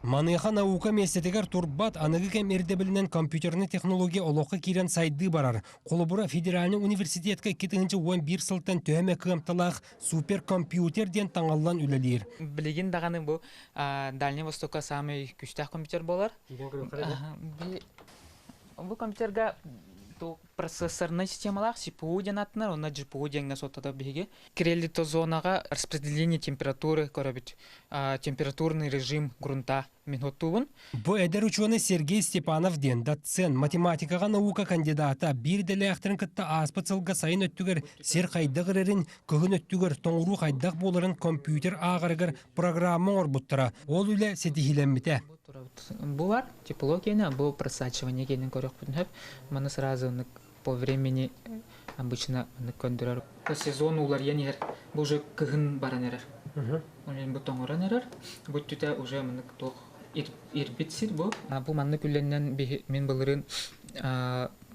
Маныха наука местетегер турбат анығы кем ердебілінен компьютерны технология олоқы кирен сайды барар. Қолыбыра федеральный университетке 2-11 сылттан төәме кымталақ суперкомпьютер ден таңаллан үлелер. Білеген дағаның бұл Дальний Востокқа самый күштақ компьютер болар. Бұл компьютерға процессорный системалар CPU денатынар, онна GPU денген сотада беге. Кирелли то зонаға распределение температуры көрөбіт. Температурный режим грунта минутуын. Бұл әдір ученый Сергей Степанов ден доцент математикаға наука кандидата бір дәлі ақтырын кітті аспыцылға сайын өттігір сер қайдағыр әрін күгін өттігір тоңыру қайдақ боларын компьютер ағырғыр программа орбуттыра. Ол үлі сетихиленміте. Бұл бар, тепло кені, бұл просачивание кенін көрек бүтін хөп. Мұны сразу по времени обычно көндірер. По сезону олар енер, бұл же күгін баран әрер. Бұл тоңыран әрер. Бұл түті уже мұны тоқ ирбитсир бұл. Бұл манны күлленнен мен бұлырын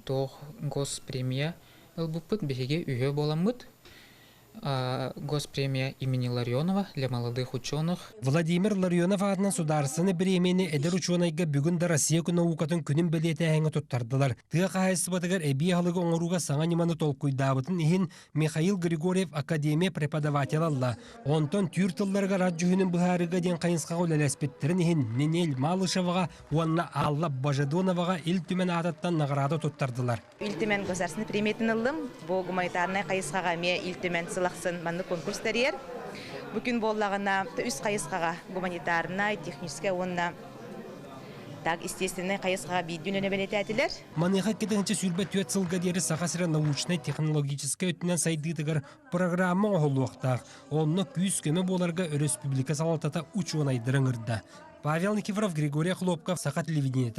тоқ госпремия ұлбұппыт беге үйе боламыд. Госпремия имени Ларионова для молодых ученых. Владимир Ларионов адынан сударсыны бремени эдер ученыйга бүгін да Россия наукатын күнін білеті әңі тұттардылар. Тыға қайсы батығар әбей халығы оңыруға саңа неманы толкуйдабытын ехін Михаил Григорьев академия преподаватель алла. Онтон түртылларға раджуhinin бұхарыға ден қайынсқа оләләспеттерін ехін Ненел Малышеваға, уанна Алла Бажадоноваға ил-түмен ататтан нағырады тұттардылар. Ил-түмен государственный премиятын ылым, бұл гуманитарный қайысқаға ме ил-түмен лақсын манны конкурстарьер. Бүкін боллағына үз қайысқаға гуманитарна, техническая онна так естественный қайысқаға бейдін өнебелеті әтілер. Маныға кетіңінші сүрбет төт сылға дері сақасыра научный технологическая өтінен сайдыдығыр программа оғылуақтақ. Онны күйіз көмі боларға республика салатата учуын айдырыңырда. Павел Никифоров, Григорий Хлопков, Сақа телевидениеті.